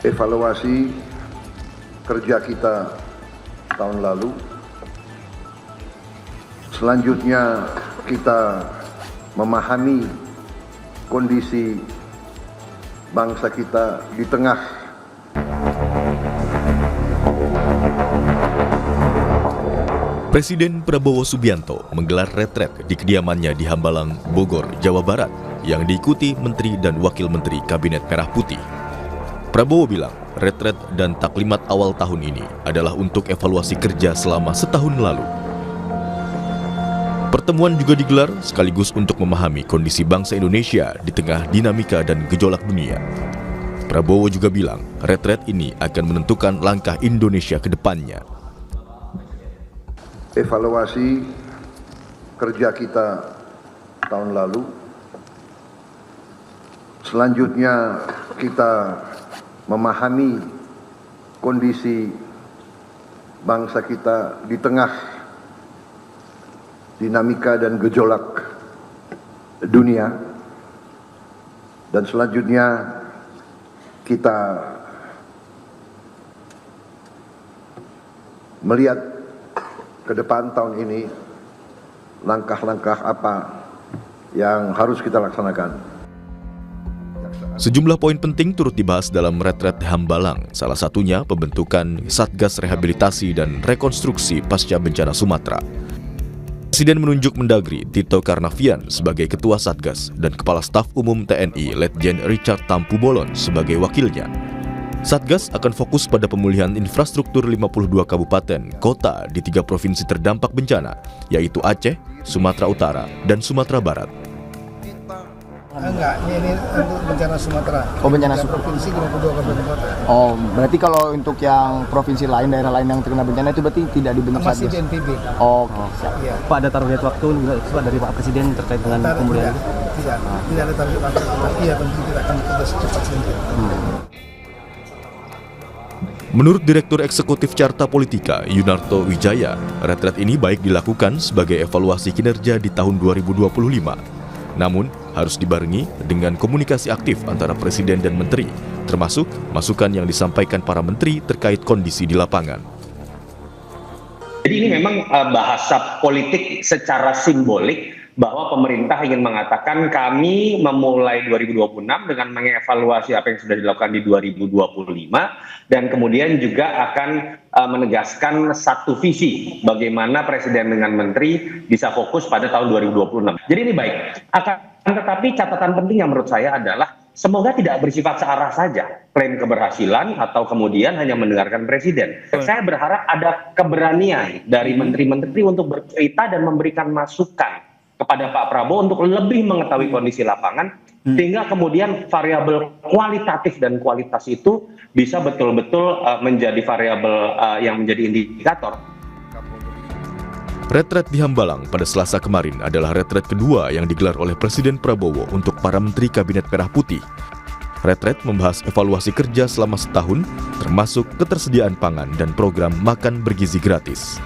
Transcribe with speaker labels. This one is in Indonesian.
Speaker 1: evaluasi kerja kita tahun lalu. Selanjutnya kita memahami kondisi bangsa kita di tengah
Speaker 2: Presiden Prabowo Subianto menggelar retret di kediamannya di Hambalang, Bogor, Jawa Barat yang diikuti Menteri dan Wakil Menteri Kabinet Merah Putih. Prabowo bilang retret dan taklimat awal tahun ini adalah untuk evaluasi kerja selama setahun lalu. Pertemuan juga digelar sekaligus untuk memahami kondisi bangsa Indonesia di tengah dinamika dan gejolak dunia. Prabowo juga bilang retret ini akan menentukan langkah Indonesia ke depannya.
Speaker 1: Evaluasi kerja kita tahun lalu. Selanjutnya kita memahami kondisi bangsa kita di tengah dinamika dan gejolak dunia. Dan selanjutnya kita melihat ke depan tahun ini langkah-langkah apa yang harus kita laksanakan.
Speaker 2: Sejumlah poin penting turut dibahas dalam retret Hambalang, salah satunya pembentukan Satgas Rehabilitasi dan Rekonstruksi Pasca Bencana Sumatera. Presiden menunjuk Mendagri Tito Karnavian sebagai Ketua Satgas dan Kepala Staf Umum TNI Letjen Richard Tampu Bolon sebagai wakilnya. Satgas akan fokus pada pemulihan infrastruktur 52 kabupaten, kota di 3 provinsi terdampak bencana, yaitu Aceh, Sumatera Utara, dan Sumatera Barat.
Speaker 3: Enggak, ini untuk bencana Sumatera.
Speaker 4: Oh, bencana
Speaker 3: provinsi 52 kabupaten kota.
Speaker 4: Oh, berarti kalau untuk yang provinsi lain, daerah lain yang terkena bencana itu berarti tidak dibentuk
Speaker 3: Masih
Speaker 4: Satgas?
Speaker 3: BNPB.
Speaker 4: Oh,
Speaker 3: Iya.
Speaker 5: Pak, ada target waktu Pak dari Pak Presiden terkait dengan pemulihan?
Speaker 3: Tidak ada target waktu. Tapi ya tentu kita akan bekerja secepat mungkin.
Speaker 2: Menurut Direktur Eksekutif Carta Politika, Yunarto Wijaya, retret ini baik dilakukan sebagai evaluasi kinerja di tahun 2025. Namun, harus dibarengi dengan komunikasi aktif antara Presiden dan Menteri, termasuk masukan yang disampaikan para Menteri terkait kondisi di lapangan.
Speaker 6: Jadi ini memang bahasa politik secara simbolik bahwa pemerintah ingin mengatakan kami memulai 2026 dengan mengevaluasi apa yang sudah dilakukan di 2025 dan kemudian juga akan menegaskan satu visi bagaimana Presiden dengan Menteri bisa fokus pada tahun 2026. Jadi ini baik. Tetapi catatan penting yang menurut saya adalah semoga tidak bersifat searah saja klaim keberhasilan atau kemudian hanya mendengarkan Presiden. Saya berharap ada keberanian dari menteri-menteri untuk bercerita dan memberikan masukan kepada Pak Prabowo untuk lebih mengetahui kondisi lapangan, sehingga kemudian variabel kualitatif dan kualitas itu bisa betul-betul menjadi variabel yang menjadi indikator.
Speaker 2: Retret di Hambalang pada Selasa kemarin adalah retret kedua yang digelar oleh Presiden Prabowo untuk para Menteri Kabinet Merah Putih. Retret membahas evaluasi kerja selama setahun, termasuk ketersediaan pangan dan program makan bergizi gratis.